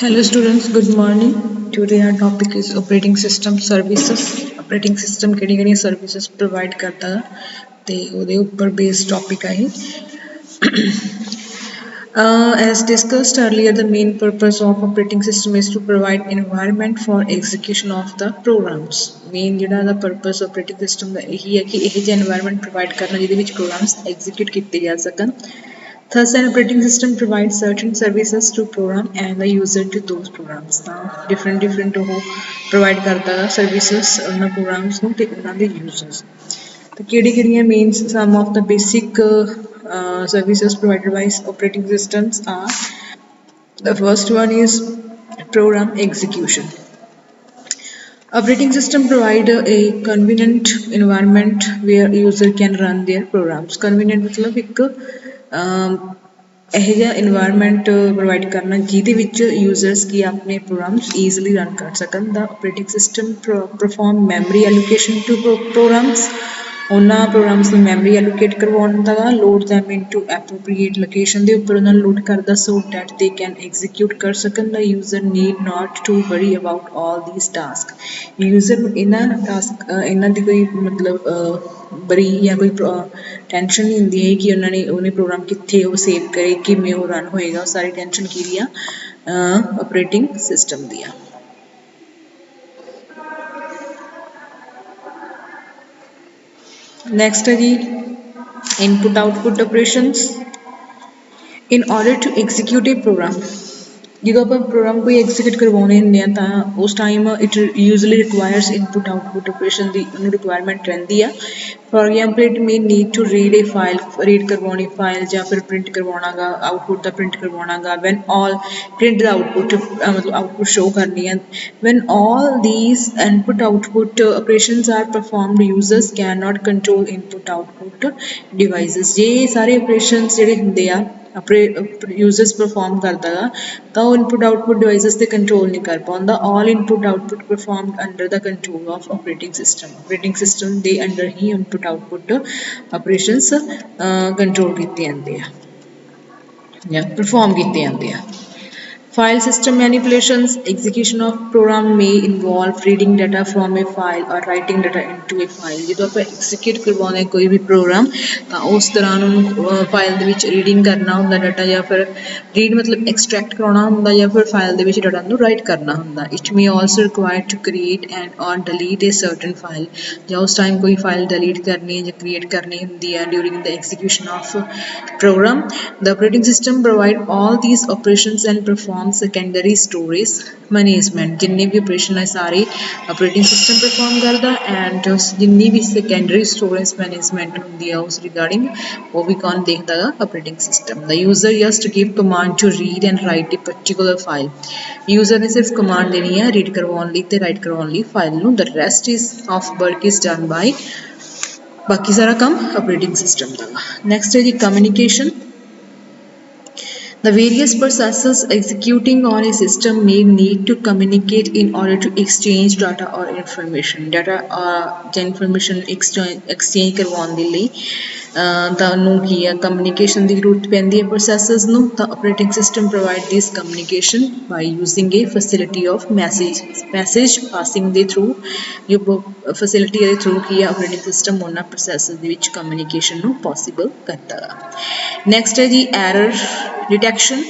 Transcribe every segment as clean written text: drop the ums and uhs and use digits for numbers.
Hello students, good morning. Today our topic is operating system services. Operating system किहड़ी services provide करता है ते ਉਹਦੇ ਉੱਪਰ based topic है ये. As discussed earlier, the main purpose of operating system is to provide environment for execution of the programs. Main ਜਿਹੜਾ ਦਾ purpose operating system ਦਾ ਇਹੀ ਹੈ ਕਿ ਇਹ ਜਿਹਾ environment provide ਕਰਨਾ ਜਿਹਦੇ ਵਿੱਚ programs execute ਕੀਤੇ ਜਾ ਸਕਣ. Thus, an operating system provides certain services to program and the user to those programs. Now, different provide करता है services उन programs ਨੂੰ ਤੇ ਉਹਨਾਂ ਦੇ users. तो ਕਿਹੜੀਆਂ means some of the basic services provided by operating systems are. The first one is program execution. Operating system provide a convenient environment where user can run their programs. Convenient मतलब एक ਇਹੋ ਜਿਹਾ environment provide ਕਰਨਾ ਜਿਹਦੇ ਵਿੱਚ users ਕੀ ਆਪਣੇ programs easily run ਕਰ ਸਕਣ. The operating system perform memory allocation to programs. ਉਹਨਾਂ ਪ੍ਰੋਗਰਾਮਸ ਨੂੰ ਮੈਮਰੀ ਐਲੋਕੇਟ ਕਰਵਾਉਂਦਾ ਗਾ. Load them into appropriate location ਦੇ ਉੱਪਰ ਉਹਨਾਂ ਨੂੰ ਲੋਡ ਕਰਦਾ so that they can execute ਕਰ ਸਕਣ. The user need not to worry about all these task. User ਨੂੰ ਇਹਨਾਂ ਦੀ ਕੋਈ ਮਤਲਬ ਬੜੀ ਜਾਂ ਕੋਈ ਟੈਨਸ਼ਨ ਨਹੀਂ ਹੁੰਦੀ ਹੈ ਕਿ ਉਹਨਾਂ ਨੇ ਉਹਨੇ ਪ੍ਰੋਗਰਾਮ ਕਿੱਥੇ ਉਹ ਸੇਵ ਕਰੇ, ਕਿਵੇਂ ਉਹ ਰਨ ਹੋਏਗਾ. ਉਹ ਸਾਰੀ ਟੈਨਸ਼ਨ ਕਿਹਦੀ ਆ ਆਪਰੇਟਿੰਗ ਸਿਸਟਮ ਦੀ ਆ. ਨੈਕਸਟ ਹੈ ਜੀ input output operations. In order to execute a program, ਜਦੋਂ ਆਪਾਂ ਪ੍ਰੋਗਰਾਮ ਕੋਈ ਐਗਜ਼ੀਕਿਊਟ ਕਰਵਾਉਣੇ ਹੁੰਦੇ ਆ ਤਾਂ ਉਸ time it usually requires input output operation ਦੀ ਉਹਨੂੰ ਰਿਕੁਆਇਰਮੈਂਟ ਰਹਿੰਦੀ ਆ. For example it may need to read a file, read ਕਰਵਾਉਣੀ ਫਾਈਲ ਜਾਂ ਫਿਰ ਪ੍ਰਿੰਟ ਕਰਵਾਉਣਾ ਗਾ ਆਊਟਪੁੱਟ ਦਾ ਪ੍ਰਿੰਟ ਕਰਵਾਉਣਾ ਗਾ. ਵੈਨ ਆਲ ਪ੍ਰਿੰਟ ਦਾ ਆਊਟਪੁੱਟ ਮਤਲਬ ਆਊਟਪੁੱਟ ਸ਼ੋ ਕਰਨੀ ਹੈ. When all these input output operations are performed users can not control input output devices. ਜੇ ਸਾਰੇ ਆਪਰੇਸ਼ਨਸ ਜਿਹੜੇ ਹੁੰਦੇ ਆ ਯੂਜ਼ਰਸ ਪਰਫਾਰਮ ਕਰਦਾ ਗਾ ਤਾਂ ਉਹ ਇਨਪੁਟ ਆਊਟਪੁੱਟ ਡਿਵਾਈਸਿਸ 'ਤੇ ਕੰਟਰੋਲ ਨਹੀਂ ਕਰ ਪਾਉਂਦਾ. All input output performed under the control of operating system. Operating system ਦੇ ਅੰਡਰ ਹੀ ਇਨਪੁਟ ਆਊਟਪੁੱਟ ਆਪਰੇਸ਼ਨਸ ਕੰਟਰੋਲ ਕੀਤੇ ਜਾਂਦੇ ਆ ਜਾਂ ਪਰਫਾਰਮ ਕੀਤੇ ਜਾਂਦੇ ਆ. File system manipulations. Execution of program may involve reading data from a file or writing data into a file. ਜਦੋਂ ਆਪਾਂ execute ਕਰਵਾਉਂਦੇ ਕੋਈ ਵੀ ਪ੍ਰੋਗਰਾਮ ਤਾਂ ਉਸ ਦੌਰਾਨ ਉਹਨੂੰ ਫਾਈਲ ਦੇ ਵਿੱਚ ਰੀਡਿੰਗ ਕਰਨਾ ਹੁੰਦਾ ਡਾਟਾ ਜਾਂ ਫਿਰ ਰੀਡ ਮਤਲਬ ਐਕਸਟਰੈਕਟ ਕਰਾਉਣਾ ਹੁੰਦਾ ਜਾਂ ਫਿਰ ਫਾਈਲ ਦੇ ਵਿੱਚ ਡਾਟਾ ਨੂੰ ਰਾਈਟ ਕਰਨਾ ਹੁੰਦਾ. It may also require to create and or delete a certain file. ਜਾਂ ਉਸ ਟਾਈਮ ਕੋਈ ਫਾਈਲ ਡਿਲੀਟ ਕਰਨੀ ਜਾਂ ਕ੍ਰੀਏਟ ਕਰਨੀ ਹੁੰਦੀ ਹੈ during the execution of program. The operating system provide all these operations and perform secondary storage management. ਜਿੰਨੇ ਵੀ operation ਹੈ ਸਾਰੇ ਆਪਰੇਟਿੰਗ ਸਿਸਟਮ ਪਰਫਾਰਮ ਕਰਦਾ ਐਂਡ ਜਿੰਨੀ ਵੀ ਸੈਕੰਡਰੀ ਸਟੋਰੇਜ ਮੈਨੇਜਮੈਂਟ ਹੁੰਦੀ ਆ ਉਸ ਰਿਗਾਰਡਿੰਗ ਉਹ ਵੀ ਕੌਣ ਦੇਖਦਾ ਗਾ ਆਪਰੇਟਿੰਗ ਸਿਸਟਮ. ਦਾ user just give command to read and write a particular file. User ਨੇ ਸਿਰਫ ਕਮਾਂਡ ਦੇਣੀ ਹੈ ਰੀਡ ਕਰਵਾਉਣ ਲਈ ਤੇ ਰਾਈਟ ਕਰਵਾਉਣ ਲਈ ਫਾਈਲ ਨੂੰ. The rest is of work is done by, ਬਾਕੀ ਸਾਰਾ ਕੰਮ ਆਪਰੇਟਿੰਗ ਸਿਸਟਮ ਦਾ. ਨੈਕਸਟ ਹੈ ਜੀ communication. The various processes executing on a system may need to communicate in order to exchange data or information. Data ਜਾਂ information exchange ਕਰਵਾਉਣ ਦੇ ਲਈ ਤੁਹਾਨੂੰ ਕੀ ਆ ਕਮਿਊਨੀਕੇਸ਼ਨ ਦੀ ਜ਼ਰੂਰਤ ਪੈਂਦੀ ਹੈ ਪ੍ਰੋਸੈਸਸ ਨੂੰ. ਤਾਂ operating system provide this communication by using a facility of message passing ਦੇ ਥਰੂ. ਜੋ ਫੈਸਿਲਿਟੀ ਦੇ ਥਰੂ ਕੀ ਆ ਆਪਰੇਟਿੰਗ ਸਿਸਟਮ ਉਹਨਾਂ ਪ੍ਰੋਸੈਸਸ ਦੇ ਵਿੱਚ ਕਮਿਊਨੀਕੇਸ਼ਨ ਨੂੰ ਪੋਸੀਬਲ ਕਰਦਾ ਗਾ. ਨੈਕਸਟ ਹੈ ਜੀ error detection.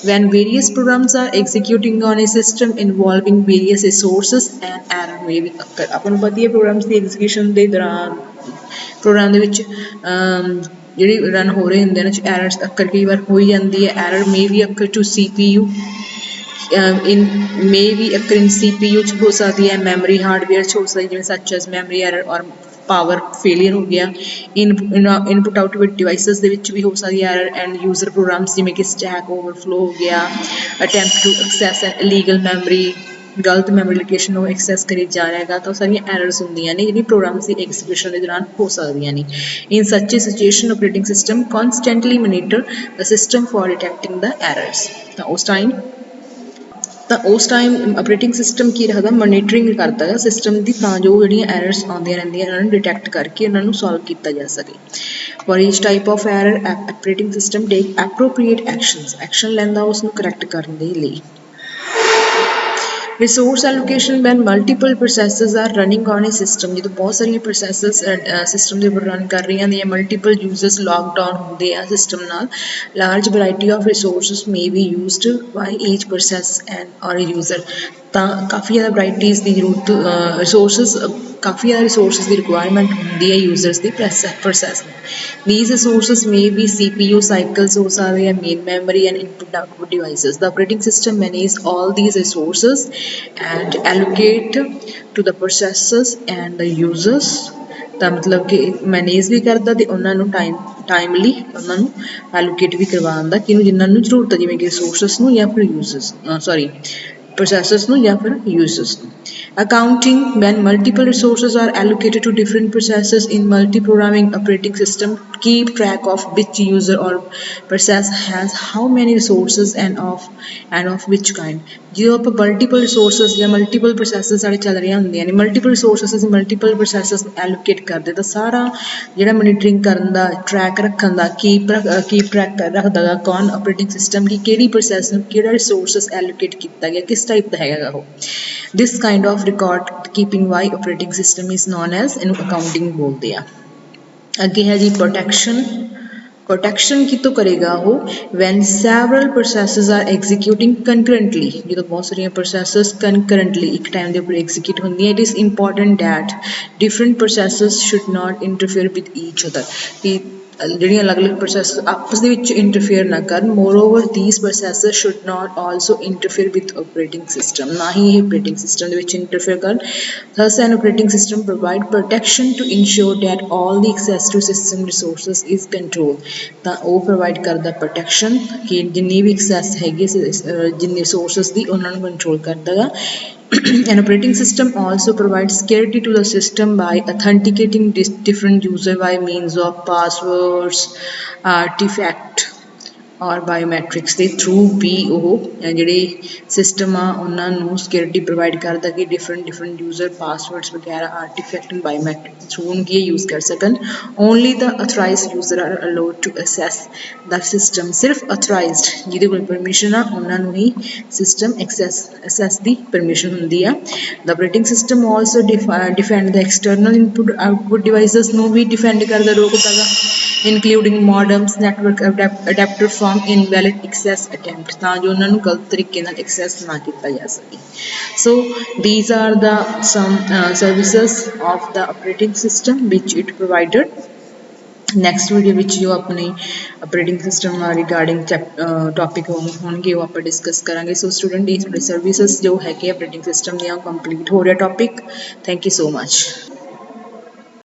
When various programs are executing on a system involving various resources, an error may be occur. ਆਪਾਂ ਨੂੰ ਪਤਾ ਹੀ ਹੈ ਪ੍ਰੋਗਰਾਮਸ ਦੀ ਐਗਜ਼ੀਕਿਊਸ਼ਨ ਦੇ ਦੌਰਾਨ ਪ੍ਰੋਗਰਾਮ ਦੇ ਵਿੱਚ ਜਿਹੜੀ ਰਨ ਹੋ ਰਹੇ ਹੁੰਦੇ ਨੇ ਐਰਰਸ ਅਕਰ ਕਈ ਵਾਰ ਹੋ ਹੀ ਜਾਂਦੀ ਹੈ. Error may be occur to CPU. may be occur in CPU 'ਚ ਹੋ ਸਕਦੀ ਹੈ, ਮੈਮਰੀ ਹਾਰਡਵੇਅਰ 'ਚ ਹੋ ਸਕਦੀ ਜਿਵੇਂ such as memory error ਔਰ ਪਾਵਰ ਫੇਲੀਅਰ ਹੋ ਗਿਆ. ਇਨਪੁਟ ਆਊਟਪੁੱਟ ਡਿਵਾਈਸਿਸ ਦੇ ਵਿੱਚ ਵੀ ਹੋ ਸਕਦੀ ਹੈ ਐਰਰ. ਐਂਡ ਯੂਜ਼ਰ ਪ੍ਰੋਗਰਾਮਸ ਜਿਵੇਂ ਕਿ ਸਟੈਕ ਓਵਰਫਲੋ ਹੋ ਗਿਆ, attempt to access illegal memory, ਗਲਤ ਮੈਮਰੀ ਲੋਕੇਸ਼ਨ ਨੂੰ ਐਕਸੈਸ ਕਰੀ ਜਾ ਰਿਹਾ ਹੈਗਾ ਤਾਂ ਉਹ ਸਾਰੀਆਂ ਐਰਰਸ ਹੁੰਦੀਆਂ ਨੇ ਜਿਹੜੀ ਪ੍ਰੋਗਰਾਮਸ ਦੀ ਐਗਜ਼ੀਕਿਊਸ਼ਨ ਦੇ ਦੌਰਾਨ ਹੋ ਸਕਦੀਆਂ ਨੇ. In such a situation operating system constantly monitor the system for detecting the errors. ਤਾਂ ਉਸ ਟਾਈਮ ਆਪਰੇਟਿੰਗ ਸਿਸਟਮ ਕੀ ਰੱਖਦਾ ਮੋਨੀਟਰਿੰਗ ਕਰਦਾ ਹੈ ਸਿਸਟਮ ਦੀ ਤਾਂ ਜੋ ਜਿਹੜੀਆਂ ਐਰਰਸ ਆਉਂਦੀਆਂ ਰਹਿੰਦੀਆਂ ਉਹਨਾਂ ਨੂੰ ਡਿਟੈਕਟ ਕਰਕੇ ਉਹਨਾਂ ਨੂੰ ਸੋਲਵ ਕੀਤਾ ਜਾ ਸਕੇ. For each type of error operating system take appropriate action ਲੈਂਦਾ ਉਸ ਨੂੰ ਕਰੈਕਟ ਕਰਨ ਦੇ ਲਈ. Resource allocation when multiple processes are running on a system, ਜਦੋਂ ਬਹੁਤ ਸਾਰੀਆਂ processes system ਦੇ ਉੱਪਰ run ਕਰ ਰਹੀਆਂ ਨੇ, multiple users logged on ਹੁੰਦੇ ਆ system ਨਾਲ, large variety of resources may be used by each process and or a user, ਤਾਂ ਕਾਫੀ ਜ਼ਿਆਦਾ varieties ਦੀ ਜ਼ਰੂਰਤ resources ਕਾਫੀ ਜ਼ਿਆਦਾ resources ਦੀ requirement ਹੁੰਦੀ ਹੈ users ਦੀ process ਨੂੰ. These resources may be CPU cycles, ਹੋ ਸਕਦੇ ਆ main memory and input output devices. The operating system manages all these resources and allocate to the processors and the users. ਤਾਂ ਮਤਲਬ ਕਿ manage ਵੀ ਕਰਦਾ ਤੇ ਉਹਨਾਂ ਨੂੰ ਟਾਈਮਲੀ ਉਹਨਾਂ ਨੂੰ ਐਲੋਕੇਟ ਵੀ ਕਰਵਾਉਂਦਾ ਕਿਹਨੂੰ ਜਿਨ੍ਹਾਂ ਨੂੰ ਜ਼ਰੂਰਤ ਹੈ, ਜਿਵੇਂ ਕਿ ਰਿਸੋਰਸਸ ਨੂੰ ਜਾਂ ਫਿਰ ਯੂਜ਼ਰਸ processors ਨੂੰ ਜਾਂ ਫਿਰ users ਨੂੰ. Accounting when multiple resources are allocated to different processes in multi-programming operating system, keep track of which user or process has how many resources and of which kind. ਜਦੋਂ ਆਪਾਂ multiple resources ਜਾਂ multiple processes ਸਾਡੇ ਚੱਲ ਰਹੀਆਂ ਹੁੰਦੀਆਂ ਨੇ, multiple resources ਅਸੀਂ multiple processes ਨੂੰ ਐਲੋਕੇਟ ਕਰਦੇ ਤਾਂ ਸਾਰਾ ਜਿਹੜਾ ਮੋਨੀਟਰਿੰਗ ਕਰਨ ਦਾ, ਟਰੈਕ ਰੱਖਣ ਦਾ, ਕੀਪ ਟਰੈਕ ਰੱਖਦਾ ਗਾ ਕੌਣ ਆਪਰੇਟਿੰਗ ਸਿਸਟਮ ਕਿ ਕਿਹੜੀ ਪ੍ਰੋਸੈਸ ਨੂੰ ਕਿਹੜਾ ਰਿਸੋਰਸਿਸ ਐਲੋਕੇਟ ਕੀਤਾ ਗਿਆ, ਕਿਸ ਟਾਈਪ ਦਾ ਹੈਗਾ ਉਹ. This kind of record keeping by operating system is known as, ਇਹਨੂੰ ਅਕਾਊਂਟਿੰਗ ਬੋਲਦੇ ਆ. ਅੱਗੇ ਹੈ ਜੀ ਪ੍ਰੋਟੈਕਸ਼ਨ. ਪ੍ਰੋਟੈਕਸ਼ਨ ਕਿਤੋਂ ਕਰੇਗਾ ਉਹ, ਵੈਨ ਸੈਵਰਲ ਪ੍ਰੋਸੈਸਿਸ ਆਰ ਐਗਜ਼ੀਕਿਊਟਿੰਗ ਕਨਕਰੈਂਟਲੀ, ਜਦੋਂ ਬਹੁਤ ਸਾਰੀਆਂ ਪ੍ਰੋਸੈਸਿਸ ਕਨਕਰੈਂਟਲੀ ਇੱਕ ਟਾਈਮ ਦੇ ਉੱਪਰ ਐਗਜ਼ੀਕਿਊਟ ਹੁੰਦੀਆਂ. It is important that different processes should not interfere with each other, ਕਿ ਜਿਹੜੀਆਂ ਅਲੱਗ-ਅਲੱਗ ਪ੍ਰੋਸੈਸ ਆਪਸ ਦੇ ਵਿੱਚ ਇੰਟਰਫੇਅਰ ਨਾ ਕਰਨ. Moreover these processes should not also interfere with operating system, ਨਾ ਹੀ ਇਹ ਆਪਰੇਟਿੰਗ ਸਿਸਟਮ ਦੇ ਵਿੱਚ ਇੰਟਰਫੇਅਰ ਕਰਨ. Thus an operating system provide protection to ensure that all the access to system resources is control, ਤਾਂ ਉਹ ਪ੍ਰੋਵਾਈਡ ਕਰਦਾ protection ਕਿ ਜਿੰਨੀ ਵੀ ਐਕਸੈਸ ਹੈਗੀ ਜਿੰਨੇ ਰਿਸੋਰਸਿਸ ਦੀ ਉਹਨਾਂ ਨੂੰ ਕੰਟਰੋਲ ਕਰਦਾ ਗਾ. An operating system also provides security to the system by authenticating different user by means of passwords, artifact ਔਰ ਬਾਇਓਮੈਟ੍ਰਿਕਸ ਦੇ ਥਰੂ ਵੀ ਉਹ ਜਿਹੜੇ ਸਿਸਟਮ ਆ ਉਹਨਾਂ ਨੂੰ ਸਿਕਿਉਰਿਟੀ ਪ੍ਰੋਵਾਈਡ ਕਰਦਾ ਕਿ ਡਿਫਰੈਂਟ ਯੂਜ਼ਰ ਪਾਸਵਰਡਸ ਵਗੈਰਾ ਆਰਟੀਫੈਕਟ ਐਂਡ ਬਾਇਓਮੈਟ੍ਰਿਕ ਦੇ ਥਰੂ ਉਹਨੂੰ ਕੀ ਯੂਜ਼ ਕਰ ਸਕਣ. Only the authorized user are allowed to access the system, ਸਿਰਫ ਅਥੋਰਾਈਜ਼ਡ ਜਿਹਦੇ ਕੋਲ ਪਰਮਿਸ਼ਨ ਆ ਉਹਨਾਂ ਨੂੰ ਹੀ ਸਿਸਟਮ ਅਸੈਸ ਦੀ ਪਰਮਿਸ਼ਨ ਹੁੰਦੀ ਆ. The operating system also defend the external input output devices ਨੂੰ ਵੀ ਡਿਫੈਂਡ ਕਰਦਾ, ਰੋਕਦਾ ਗਾ, including modems, network adapter from invalid access attempt, ਤਾਂ ਜੋ ਉਹਨਾਂ ਨੂੰ ਗਲਤ ਤਰੀਕੇ ਨਾਲ ਐਕਸੈਸ ਨਾ ਕੀਤਾ ਜਾ ਸਕੇ. So these are the some services of the operating system which it provided. Next video ਵਿੱਚ ਜੋ ਆਪਣੇ ਆਪਰੇਟਿੰਗ ਸਿਸਟਮ ਰਿਗਾਰਡਿੰਗ ਟੌਪਿਕ ਹੋਣਗੇ ਉਹ ਆਪਾਂ ਡਿਸਕਸ ਕਰਾਂਗੇ. ਸੋ ਸਟੂਡੈਂਟ ਇਹ ਸਰਵਿਸਿਜ਼ ਜੋ ਹੈਗੇ ਆਪਰੇਟਿੰਗ ਸਿਸਟਮ ਦੀਆਂ ਕੰਪਲੀਟ ਹੋ ਰਿਹਾ topic. Thank you so much.